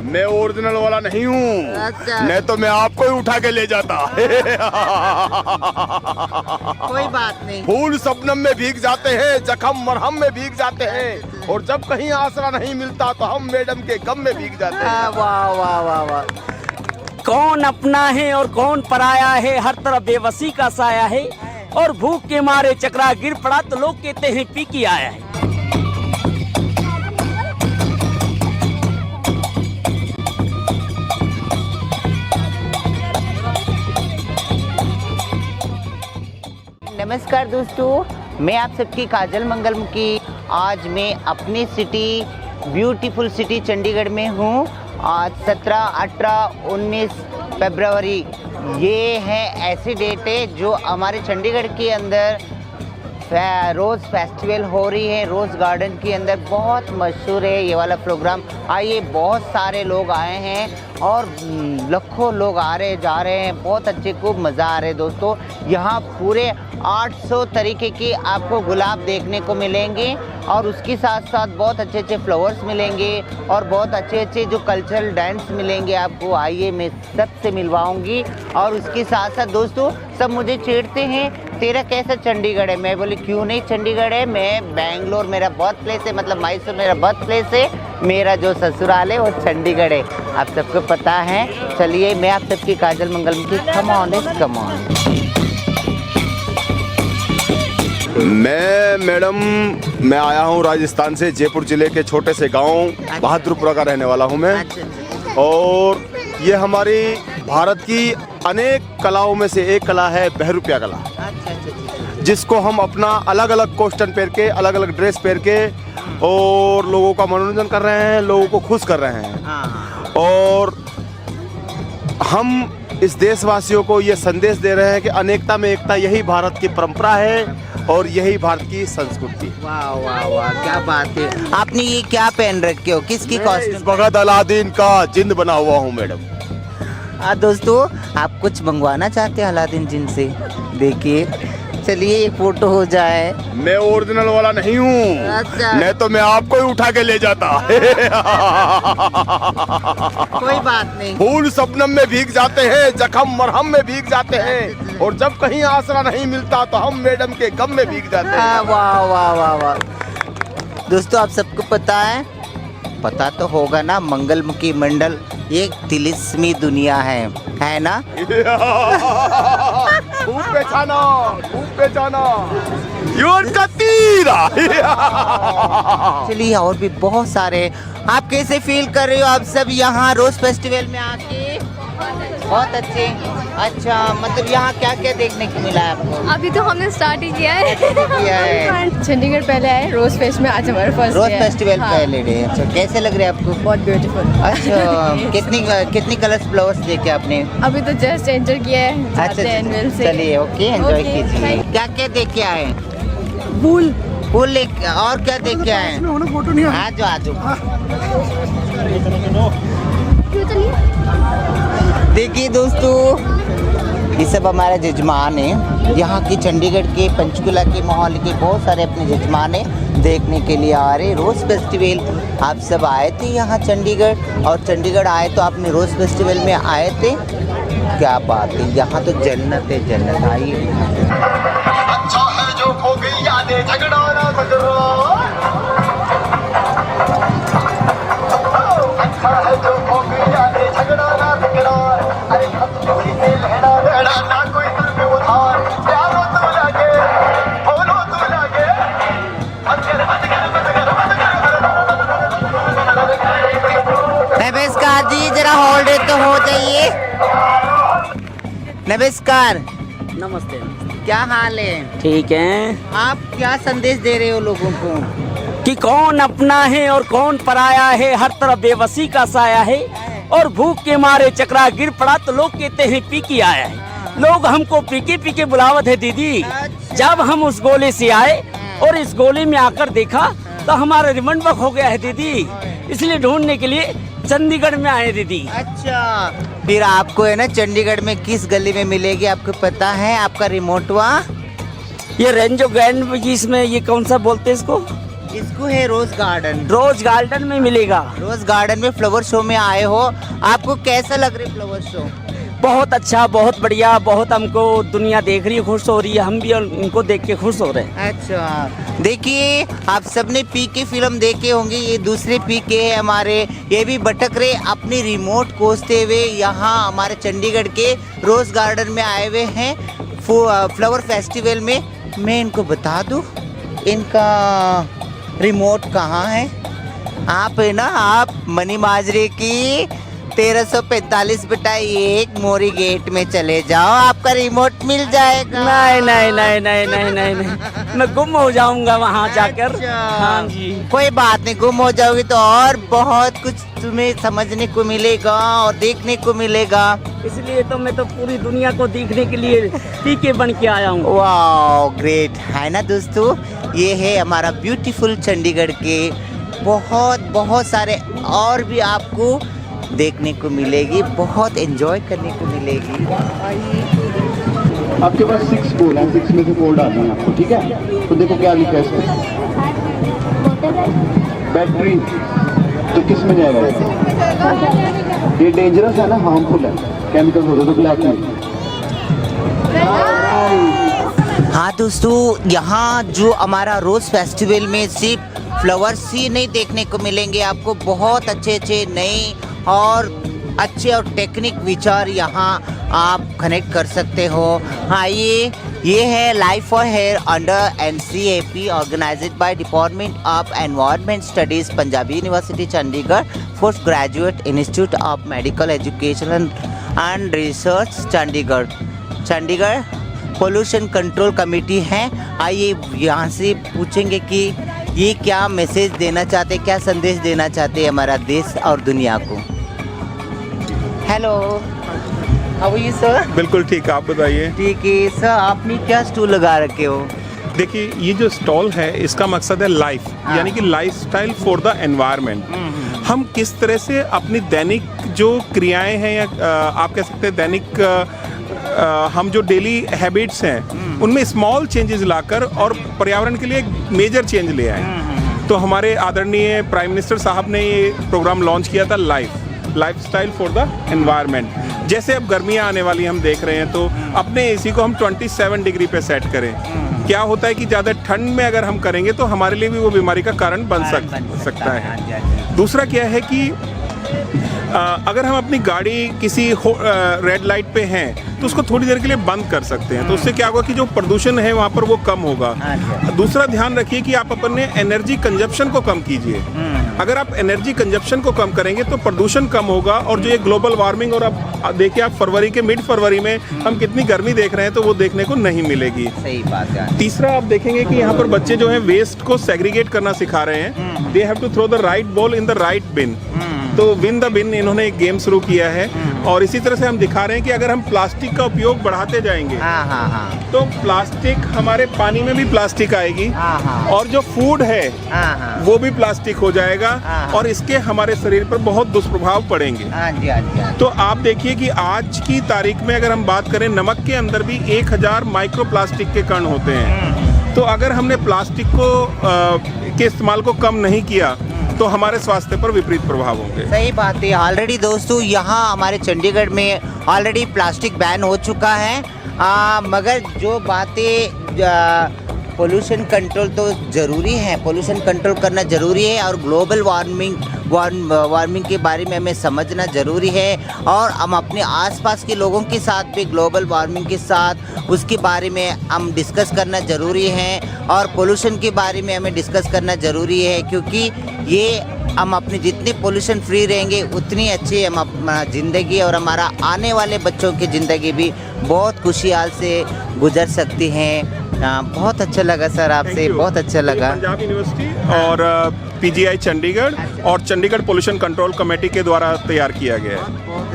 मैं ओरिजिनल वाला नहीं हूँ। अच्छा। नहीं तो मैं आपको ही उठा के ले जाता। कोई बात नहीं। फूल शबनम में भीग जाते हैं, जख्म मरहम में भीग जाते हैं, और जब कहीं आसरा नहीं मिलता तो हम मैडम के गम में भीग जाते हैं। वाह वाह वाह वाह। कौन अपना है और कौन पराया है, हर तरफ बेबसी का साया है, और भूख के मारे चकरा गिर पड़ा तो लोग कहते हैं पी के आया है। नमस्कार दोस्तों, मैं आप सबकी काजल मंगलमुखी। आज मैं अपनी सिटी, ब्यूटीफुल सिटी चंडीगढ़ में हूँ। आज 17, 18, 19 फरवरी ये है ऐसी डेट है जो हमारे चंडीगढ़ के अंदर रोज़ फेस्टिवल हो रही है। रोज़ गार्डन के अंदर बहुत मशहूर है ये वाला प्रोग्राम। आइए, बहुत सारे लोग आए हैं और लाखों लोग आ रहे जा रहे हैं। बहुत अच्छे, खूब मज़ा आ रहा है दोस्तों। यहाँ पूरे 800 तरीके के आपको गुलाब देखने को मिलेंगे, और उसके साथ साथ बहुत अच्छे अच्छे फ्लावर्स मिलेंगे, और बहुत अच्छे अच्छे जो कल्चरल डांस मिलेंगे आपको। आइए, मैं सबसे मिलवाऊंगी। और उसके साथ साथ दोस्तों सब मुझे छेड़ते हैं, तेरा कैसा चंडीगढ़ है। मैं बोली क्यों नहीं चंडीगढ़ है, मैं बेंगलोर मेरा बर्थ प्लेस है, मतलब मैसूर मेरा बर्थ प्लेस है, मेरा जो ससुराल है वो चंडीगढ़ है। आप सबको पता है। चलिए, मैं आप सबकी काजल मंगलमुखी। Come on, come on. मैं आया हूँ राजस्थान से, जयपुर जिले के छोटे से गांव बहादुरपुरा का रहने वाला हूँ मैं। और ये हमारी भारत की अनेक कलाओं में से एक कला है बहरूपिया कला, जिसको हम अपना अलग अलग कॉस्ट्यूम पहन के, अलग अलग ड्रेस पहन के और लोगों का मनोरंजन कर रहे हैं, लोगों को खुश कर रहे हैं। और हम इस देशवासियों को ये संदेश दे रहे हैं कि अनेकता में एकता, यही भारत की परंपरा है और यही भारत की संस्कृति। वाह वाह वाह, क्या बात है। आपने ये क्या पहन रखे हो, किसकी कॉस्ट्यूम? भगत अलादीन का जिंद बना हुआ हूँ मैडम। दोस्तों, आप कुछ मंगवाना चाहते हैं अलादीन जिन से? देखिए, चलिए एक फोटो हो जाए। मैं ओरिजिनल वाला नहीं हूँ। अच्छा। नहीं तो मैं आपको ही उठा के ले जाता। कोई बात नहीं। फूल शबनम में भीग जाते हैं, जख्म मरहम में भीग जाते हैं, और जब कहीं आसरा नहीं मिलता तो हम मैडम के गम में भीग जाते हैं। वाह वाह वाह वाह। दोस्तों, आप सबको पता है, पता तो होगा ना, मंगलमुखी मंडल एक तिलिस्मी दुनिया है ना? खूब पहचाना, खूब पहचाना। युवन का तीरा। चलिए, और भी बहुत सारे। आप कैसे फील कर रहे हो आप सब यहाँ रोज फेस्टिवल में आके? बहुत अच्छे। अच्छा, मतलब यहाँ क्या क्या देखने को मिला है आपको? अभी तो हमने स्टार्ट ही किया है। चंडीगढ़ पहले आए रोज फेस्ट में, आज हमारा फर्स्ट रोज फेस्टिवल पहले डे। अच्छा, कैसे लग रहा है आपको? बहुत ब्यूटीफुल। अच्छा, कितनी कलर्स फ्लावर्स देखे आपने? अभी तो जस्ट एंटर किया है। अच्छा, एनुअल से। चलिए, ओके, एंजॉय Okay, कीजिए। thank- क्या क्या देख के आए? फूल। फूल और क्या देख के आए? फोटो नहीं आ जाओ, आ जाओ। देखिए दोस्तों, ये सब हमारे जजमान हैं। यहाँ की चंडीगढ़ के, पंचकुला के, मोहाली के बहुत सारे अपने जजमान हैं देखने के लिए आ रहे। रोज़ फेस्टिवल आप सब आए थे यहाँ चंडीगढ़, और चंडीगढ़ आए तो आपने रोज़ फेस्टिवल में आए थे। क्या बात है, यहाँ तो जन्नत है, जन्नत। आइए। अच्छा है जो खो गई यादें, झगड़ा ना झगड़ा। अच्छा है जो खो गई यादें, झगड़ा ना झगड़ा। अरे हम किसी से लहरा लहरा ना कोई दिल में उधार। प्यारो तो लगे, बोलो तो लगे। नमस्कार जी, जरा होल्ड तो हो जाइए। नमस्कार। नमस्ते। क्या हाल है? ठीक है। आप क्या संदेश दे रहे हो लोगों को? कि कौन अपना है और कौन पराया है, हर तरफ बेबसी का साया है, और भूख के मारे चकरा गिर पड़ा तो लोग कहते हैं पी के आया है। लोग हमको पी के बुलावत है दीदी। जब हम उस गोले से आए और इस गोले में आकर देखा तो हमारा रिमांड वर्क हो गया है दीदी, इसलिए ढूंढने के लिए चंडीगढ़ में आए दीदी। अच्छा, फिर आपको है ना चंडीगढ़ में किस गली में मिलेगी आपको पता है? आपका रिमोटवा ये रेंजो ग्रैंड, इसमें ये कौन सा बोलते हैं इसको? इसको है रोज गार्डन। रोज गार्डन में मिलेगा। रोज गार्डन में फ्लावर शो में आए हो, आपको कैसा लग रहा है फ्लावर शो? बहुत अच्छा, बहुत बढ़िया, बहुत हमको दुनिया देख रही है, खुश हो रही है, हम भी उनको देख के खुश हो रहे हैं। अच्छा, देखिए आप सबने पीके फिल्म देखे होंगे, ये दूसरे पीके है हमारे, ये भी भटक रहे अपनी रिमोट कोसते हुए यहाँ हमारे चंडीगढ़ के रोज गार्डन में आए हुए हैं फ्लावर फेस्टिवल में। मैं इनको बता दूं इनका रिमोट कहाँ है। आप है ना, आप मनी माजरे की 1345/1 मोरी गेट में चले जाओ, आपका रिमोट मिल जाएगा। नहीं नहीं नहीं नहीं नहीं नहीं नहीं, मैं गुम हो जाऊंगा वहाँ जाकर। अच्छा। हाँ जी। कोई बात नहीं, गुम हो जाओगे तो और बहुत कुछ तुम्हें समझने को मिलेगा और देखने को मिलेगा। इसलिए तो मैं तो पूरी दुनिया को देखने के लिए पीके बन के आया हूँ। वाह ग्रेट है ना दोस्तों, ये है हमारा ब्यूटीफुल चंडीगढ़ के बहुत बहुत सारे और भी आपको देखने को मिलेगी, बहुत एंजॉय करने को मिलेगी। आपके पास 6 बोल हैं, 6 में से 4 डालना है आपको, ठीक है? तो देखो क्या लिखा है इसमें, बैटरी, तो किस में जाएगा ये डेंजरस है ना, हार्मफुल है, केमिकल होते तो ब्लैक में। हाँ दोस्तों, यहाँ जो हमारा रोज फेस्टिवल में सिर्फ फ्लावर्स ही नहीं देखने को मिलेंगे, आपको बहुत अच्छे अच्छे नए और अच्छे और टेक्निक विचार यहाँ आप कनेक्ट कर सकते हो। हाँ, ये है life for air under NCAP organized by department of environment studies Punjabi university Chandigarh, post graduate institute of medical education and research Chandigarh pollution control committee है। आइए यहाँ से पूछेंगे कि ये क्या मैसेज देना चाहते, क्या संदेश देना चाहते हैं हमारा देश और दुनिया को। Hello, how are you sir? बिल्कुल ठीक, आप बताइए। ठीक है सर, आपने क्या स्टूल लगा रखे हो? देखिए, ये जो स्टॉल है इसका मकसद है लाइफ, यानी कि लाइफस्टाइल फॉर द एनवायरनमेंट। हम किस तरह से अपनी दैनिक जो क्रियाएं हैं या आप कह सकते हैं दैनिक हम जो डेली हैबिट्स हैं उनमेम स्मॉल चेंजेस लाकर और पर्यावरण के लिए एक मेजर चेंज ले आए। तो हमारे आदरणीय प्राइम मिनिस्टर साहब ने ये प्रोग्राम लॉन्च किया था, लाइफस्टाइल फॉर द एनवायरनमेंट। जैसे अब गर्मियाँ आने वाली हम देख रहे हैं, तो अपने एसी को हम 27 डिग्री पे सेट करें। क्या होता है कि ज़्यादा ठंड में अगर हम करेंगे तो हमारे लिए भी वो बीमारी का कारण बन सकता है। दूसरा क्या है कि अगर हम अपनी गाड़ी किसी रेड लाइट पे हैं तो उसको थोड़ी देर के लिए बंद कर सकते हैं, तो उससे क्या होगा कि जो प्रदूषण है वहाँ पर वो कम होगा। दूसरा ध्यान रखिए कि आप अपने एनर्जी कंजप्शन को कम कीजिए। अगर आप एनर्जी कंजप्शन को कम करेंगे तो प्रदूषण कम होगा, और जो ये ग्लोबल वार्मिंग, और अब देखिए आप फरवरी के मिड फरवरी में हम कितनी गर्मी देख रहे हैं, तो वो देखने को नहीं मिलेगी। सही बात है। तीसरा आप देखेंगे कि यहाँ पर बच्चे जो है वेस्ट को सेग्रीगेट करना सिखा रहे हैं। They have to throw the right ball in the right bin. तो विन द बिन इन्होंने एक गेम शुरू किया है, और इसी तरह से हम दिखा रहे हैं कि अगर हम प्लास्टिक का उपयोग बढ़ाते जाएंगे तो प्लास्टिक, हमारे पानी में भी प्लास्टिक आएगी, और जो फूड है वो भी प्लास्टिक हो जाएगा, और इसके हमारे शरीर पर बहुत दुष्प्रभाव पड़ेंगे। तो आप देखिए कि आज की तारीख में अगर हम बात करें, नमक के अंदर भी 1000 माइक्रो प्लास्टिक के कण होते हैं। तो अगर हमने प्लास्टिक को के इस्तेमाल को कम नहीं किया तो हमारे स्वास्थ्य पर विपरीत प्रभाव होंगे। सही बात है। ऑलरेडी दोस्तों, यहाँ हमारे चंडीगढ़ में ऑलरेडी प्लास्टिक बैन हो चुका है, मगर जो बातें पोल्यूशन कंट्रोल तो ज़रूरी है, पोल्यूशन कंट्रोल करना ज़रूरी है, और ग्लोबल वार्मिंग के बारे में हमें समझना ज़रूरी है, और हम अपने आसपास के लोगों के साथ भी ग्लोबल वार्मिंग के साथ उसके बारे में हम डिस्कस करना ज़रूरी है, और पोल्यूशन के बारे में हमें डिस्कस करना ज़रूरी है, क्योंकि ये हम अपने जितने पोल्यूशन फ्री रहेंगे उतनी अच्छी हम अपना ज़िंदगी और हमारा आने वाले बच्चों की ज़िंदगी भी बहुत खुशहाल से गुजर सकती हैं। बहुत अच्छा लगा सर आपसे, बहुत अच्छा लगा। पंजाब यूनिवर्सिटी और PGI चंडीगढ़ और चंडीगढ़ पोल्यूशन कंट्रोल कमेटी के द्वारा तैयार किया गया है।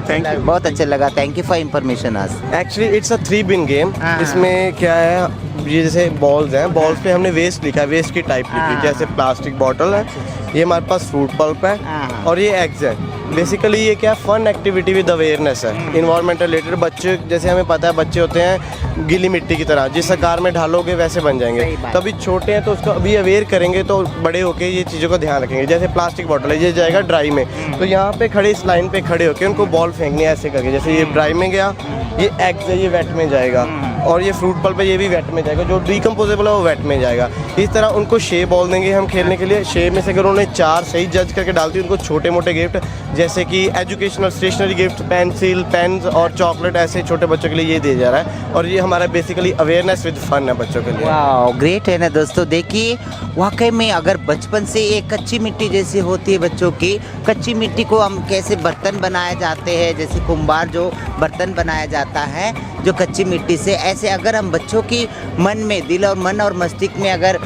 थैंक यू, बहुत अच्छा लगा। Thank you for information. आज actually it's a 3 bin game. इसमें क्या है, ये जैसे बॉल्स हैं, बॉल्स पे हमने वेस्ट लिखा है, वेस्ट की टाइप लिखी है, जैसे प्लास्टिक बॉटल है, ये हमारे पास फ्रूट पल्प है और ये एग्स है। बेसिकली ये क्या फन एक्टिविटी विद अवेयरनेस है, इन्वायरमेंट रिलेटेड। बच्चे जैसे हमें पता है बच्चे होते हैं गीली मिट्टी की तरह, जिस आकार में ढालोगे वैसे बन जाएंगे। तभी छोटे हैं तो उसको अभी अवेयर करेंगे तो बड़े होके ये चीज़ों का ध्यान रखेंगे। जैसे प्लास्टिक बॉटल है, ये जाएगा ड्राई में, तो यहाँ पे खड़े इस लाइन पे खड़े होके उनको बॉल फेंकनी है ऐसे करके। जैसे ये ड्राई में गया, ये एग्स है, ये वेट में जाएगा, और ये फ्रूट पल्प है, ये भी वेट में जाएगा। जो डिकम्पोजेबल है वो वेट में जाएगा। इस तरह उनको शे बॉल देंगे हम खेलने के लिए। शे में से अगर उन्होंने 4 सही जज करके डालती है, उनको छोटे मोटे गिफ्ट जैसे कि educational stationery gift, pencil, pens और चॉकलेट, ऐसे छोटे बच्चों के लिए ये दिया जा रहा है। और ये हमारा बेसिकली अवेयरनेस विद फन है बच्चों के लिए। वाह, ग्रेट है ना दोस्तों। देखिए वाकई में अगर बचपन से एक कच्ची मिट्टी जैसी होती है बच्चों की, कच्ची मिट्टी को हम कैसे बर्तन बनाए जाते हैं, जैसे कुंभार जो बर्तन बनाया जाता है जो कच्ची मिट्टी से, ऐसे अगर हम बच्चों की मन में, दिल और मन और मस्तिष्क में अगर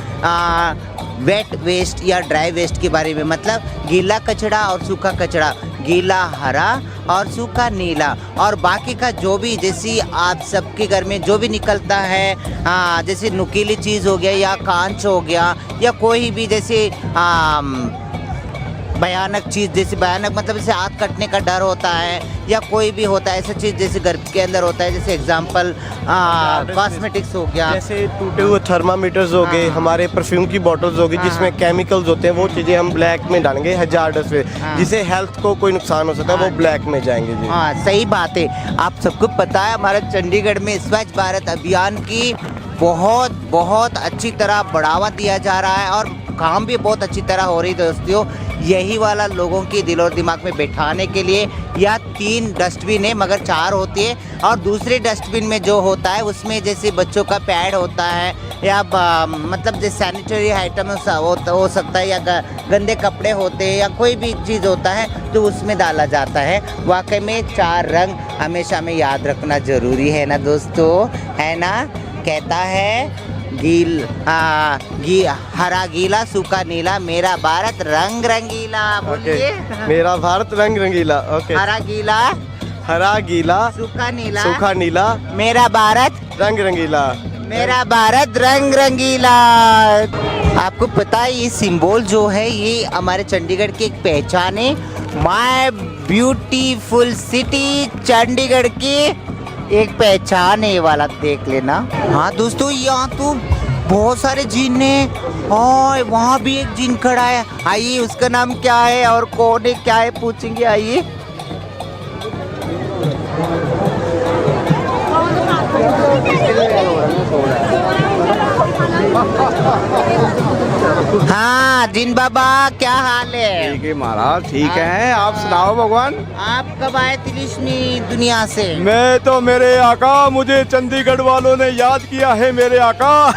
वेट वेस्ट या ड्राई वेस्ट के बारे में, मतलब गीला कचरा और सूखा कचरा, गीला हरा और सूखा नीला, और बाकी का जो भी जैसी आप सबके घर में जो भी निकलता है, जैसे नुकीली चीज़ हो गया या कांच हो गया या कोई भी जैसे भयानक चीज़, जैसे भयानक मतलब जैसे आग कटने का डर होता है या कोई भी होता है ऐसा चीज़ जैसे घर के अंदर होता है, जैसे एग्जांपल कॉस्मेटिक्स हो गया, जैसे टूटे हुए थर्मामीटर्स हो गए, हमारे परफ्यूम की बॉटल्स हो गई जिसमें केमिकल्स होते हैं, वो चीज़ें हम ब्लैक में डालेंगे, हजार्डस में, जिससे हेल्थ को कोई नुकसान हो सकता है, वो ब्लैक में जाएंगे जी। हाँ सही बात है। आप सबको पता है हमारे चंडीगढ़ में स्वच्छ भारत अभियान की बहुत अच्छी तरह बढ़ावा दिया जा रहा है और काम भी बहुत अच्छी तरह हो रही है दोस्तों। यही वाला लोगों की दिल और दिमाग में बैठाने के लिए या 3 डस्टबिन है, मगर 4 होती है, और दूसरे डस्टबिन में जो होता है उसमें जैसे बच्चों का पैड होता है या मतलब जैसे सैनिटरी आइटम हो सकता है या गंदे कपड़े होते हैं या कोई भी चीज़ होता है तो उसमें डाला जाता है। वाकई में 4 रंग हमेशा हमें याद रखना ज़रूरी है ना दोस्तों, है ना। कहता है हरा गीला सूखा नीला, मेरा भारत रंग रंगीला। बोलिए मेरा भारत रंग रंगीला। ओके, हरा गीला सूखा नीला, मेरा भारत रंग रंगीला, मेरा भारत रंग रंगीला। आपको पता है ये सिंबल जो है ये हमारे चंडीगढ़ की एक पहचान है, माय ब्यूटीफुल सिटी चंडीगढ़ की एक पहचान है, ये वाला देख लेना। हाँ दोस्तों, यहाँ तो बहुत सारे जिन हैं और वहाँ भी एक जिन खड़ा है। आइए उसका नाम क्या है और कौन है क्या है पूछेंगे, आइए। हाँ जिन बाबा, क्या हाल है? ठीक है महाराज, ठीक है। आप सुनाओ भगवान। आप कब आए तिलिस्मी दुनिया से? मैं तो, मेरे आका, मुझे चंडीगढ़ वालों ने याद किया है मेरे आका।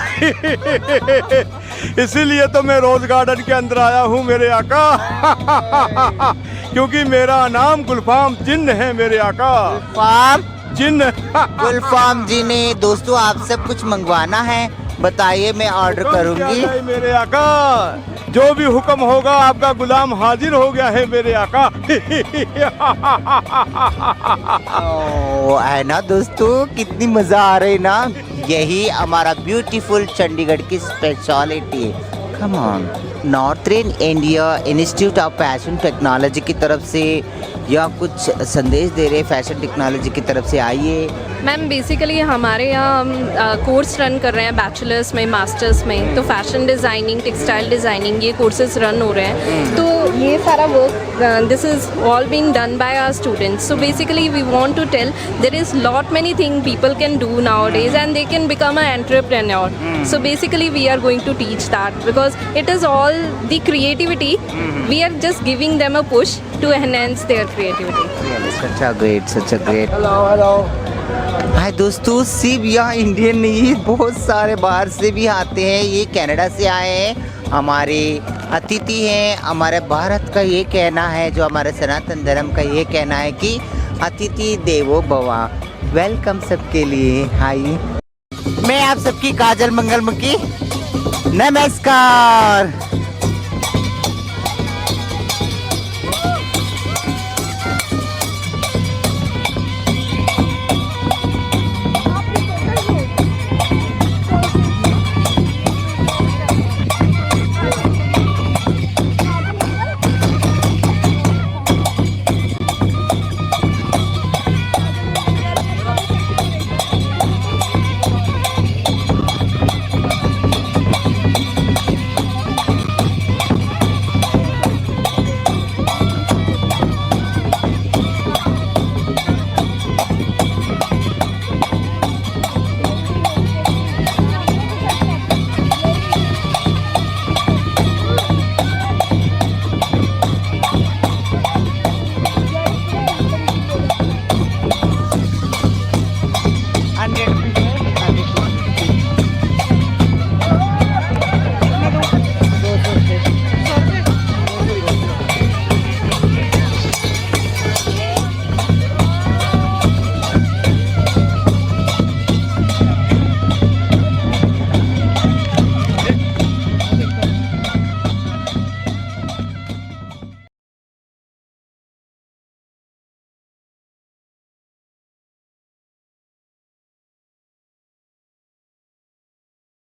इसीलिए तो मैं रोज गार्डन के अंदर आया हूँ मेरे आका। क्योंकि मेरा नाम गुलफाम जिन है मेरे आका। गुलफाम जिन। गुलफाम जिन है। दोस्तों आप सब कुछ मंगवाना है बताइए, मैं ऑर्डर करूंगी। मेरे आका, जो भी हुक्म होगा आपका गुलाम हाजिर हो गया है मेरे आका। है ना दोस्तों, कितनी मजा आ रही ना। यही हमारा ब्यूटीफुल चंडीगढ़ की स्पेशलिटी है। Come on. Northern India institute of fashion technology की तरफ से या कुछ संदेश दे रहे फैशन टेक्नोलॉजी की तरफ से, आइए। मैम बेसिकली हमारे यहाँ हम कोर्स रन कर रहे हैं, बैचलर्स में, मास्टर्स में, तो फैशन डिज़ाइनिंग, टेक्सटाइल डिज़ाइनिंग, ये कोर्सेज रन हो रहे हैं। तो ये सारा work this is all been done by our students. So basically we want to tell there is lot many thing people can do nowadays and they can become a entrepreneur. So basically we are going to teach that because it is all the creativity, we are just giving them a push to enhance there creativity. Such a great. Hi दोस्तों, सिर्फ यहाँ Indian नहीं है, बहुत सारे बाहर से भी आते हैं। ये कनाडा से आए हैं, हमारे अतिथि हैं। हमारे भारत का ये कहना है, जो हमारे सनातन धर्म का ये कहना है कि अतिथि देवो भव। वेलकम सबके लिए। हाय, मैं आप सबकी काजल मंगलमुखी, नमस्कार।